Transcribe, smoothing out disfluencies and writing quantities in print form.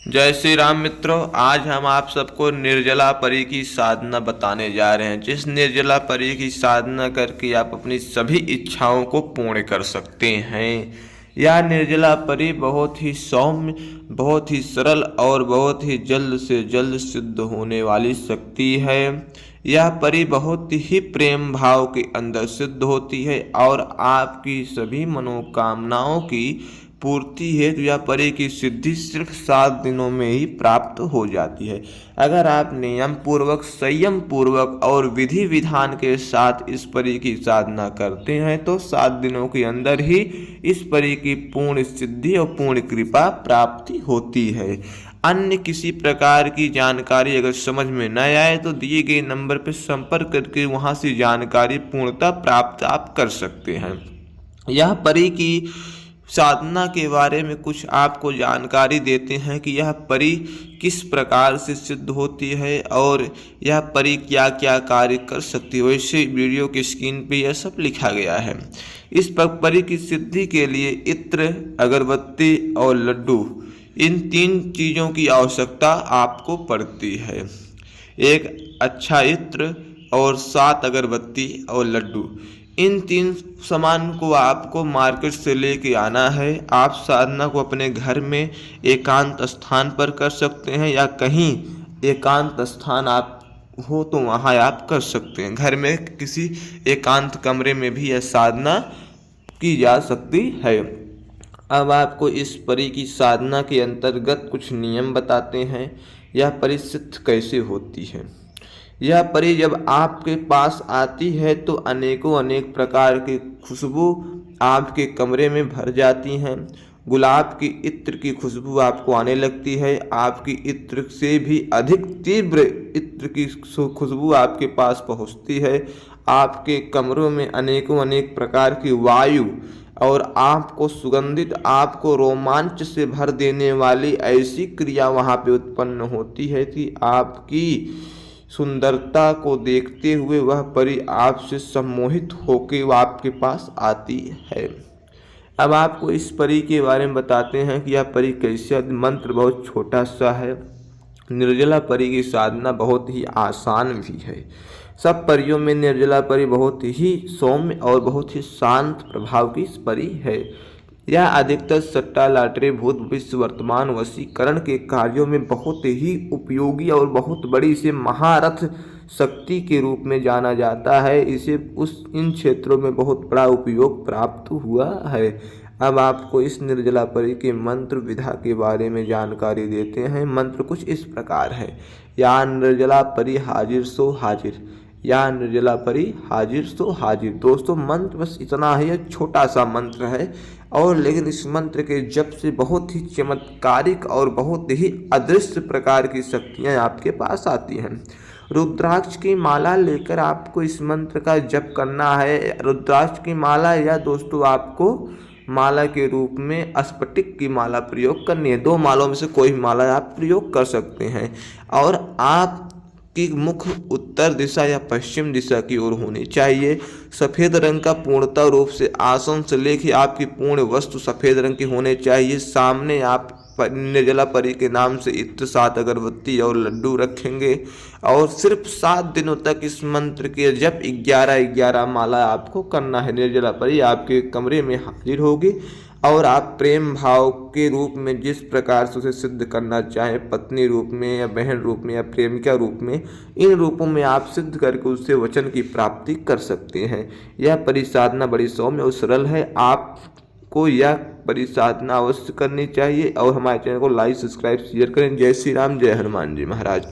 जय श्री राम मित्रों। आज हम आप सबको निर्जला परी की साधना बताने जा रहे हैं, जिस निर्जला परी की साधना करके आप अपनी सभी इच्छाओं को पूर्ण कर सकते हैं। यह निर्जला परी बहुत ही सौम्य, बहुत ही सरल और बहुत ही जल्द से जल्द सिद्ध होने वाली शक्ति है। यह परी बहुत ही प्रेम भाव के अंदर सिद्ध होती है और आपकी सभी मनोकामनाओं की पूर्ति है। तो यह परी की सिद्धि सिर्फ 7 दिनों में ही प्राप्त हो जाती है। अगर आप नियम पूर्वक, संयम पूर्वक और विधि विधान के साथ इस परी की साधना करते हैं तो 7 दिनों के अंदर ही इस परी की पूर्ण सिद्धि और पूर्ण कृपा प्राप्ति होती है। अन्य किसी प्रकार की जानकारी अगर समझ में न आए तो दिए गए नंबर पर संपर्क करके वहां से जानकारी पूर्णतः प्राप्त आप कर सकते हैं। यह परी की साधना के बारे में कुछ आपको जानकारी देते हैं कि यह परी किस प्रकार से सिद्ध होती है और यह परी क्या क्या कार्य कर सकती है। वैसे वीडियो की स्क्रीन पे यह सब लिखा गया है। इस परी की सिद्धि के लिए इत्र, अगरबत्ती और लड्डू, इन 3 चीज़ों की आवश्यकता आपको पड़ती है। एक अच्छा इत्र और 7 अगरबत्ती और लड्डू, इन 3 सामान को आपको मार्केट से लेके आना है। आप साधना को अपने घर में एकांत स्थान पर कर सकते हैं या कहीं एकांत स्थान आप हो तो वहाँ आप कर सकते हैं। घर में किसी एकांत कमरे में भी यह साधना की जा सकती है। अब आपको इस परी की साधना के अंतर्गत कुछ नियम बताते हैं। यह परी सिद्ध कैसे होती है। यह परी जब आपके पास आती है तो अनेक प्रकार की खुशबू आपके कमरे में भर जाती हैं। गुलाब की इत्र की खुशबू आपको आने लगती है। आपकी इत्र से भी अधिक तीव्र इत्र की खुशबू आपके पास पहुंचती है। आपके कमरों में अनेक प्रकार की वायु और आपको सुगंधित, आपको रोमांच से भर देने वाली ऐसी क्रिया वहाँ पे उत्पन्न होती है कि आपकी सुंदरता को देखते हुए वह परी आपसे सम्मोहित होकर आपके पास आती है। अब आपको इस परी के बारे में बताते हैं कि यह परी कैसे। मंत्र बहुत छोटा सा है। निर्जला परी की साधना बहुत ही आसान भी है। सब परियों में निर्जला परी बहुत ही सौम्य और बहुत ही शांत प्रभाव की परी है। यह अधिकतर सट्टा, लॉटरी, भूत भविष्य, वर्तमान वशीकरण के कार्यों में बहुत ही उपयोगी और बहुत बड़ी से महारथ शक्ति के रूप में जाना जाता है। इसे इन क्षेत्रों में बहुत बड़ा उपयोग प्राप्त हुआ है। अब आपको इस निर्जला परी के मंत्र विधा के बारे में जानकारी देते हैं। मंत्र कुछ इस प्रकार है। या निर्जला परी हाजिर सो हाजिर, या निर्जला परी हाजिर सो हाजिर। दोस्तों मंत्र बस इतना है, यह छोटा सा मंत्र है और लेकिन इस मंत्र के जप से बहुत ही चमत्कारिक और बहुत ही अदृश्य प्रकार की शक्तियाँ आपके पास आती हैं। रुद्राक्ष की माला लेकर आपको इस मंत्र का जप करना है। रुद्राक्ष की माला या दोस्तों आपको माला के रूप में स्फटिक की माला प्रयोग करनी है। 2 मालों में से कोई माला आप प्रयोग कर सकते हैं और आप की मुख उत्तर दिशा या पश्चिम दिशा की ओर होनी चाहिए। सफ़ेद रंग का पूर्णतः रूप से आसन से लेकर आपकी पूर्ण वस्तु सफ़ेद रंग की होने चाहिए। सामने आप निर्जला परी के नाम से इत्र, 7 अगरबत्ती और लड्डू रखेंगे और सिर्फ 7 दिनों तक इस मंत्र के जप 11 माला आपको करना है। निर्जला परी आपके कमरे में हाजिर होगी और आप प्रेम भाव के रूप में जिस प्रकार से उसे सिद्ध करना चाहें, पत्नी रूप में या बहन रूप में या प्रेमिका रूप में, इन रूपों में आप सिद्ध करके उससे वचन की प्राप्ति कर सकते हैं। यह परिसाधना बड़ी सौम्य और सरल है। आपको यह परिसाधना अवश्य करनी चाहिए और हमारे चैनल को लाइक, सब्सक्राइब, शेयर करें। जय श्री राम, जय हनुमान जी महाराज।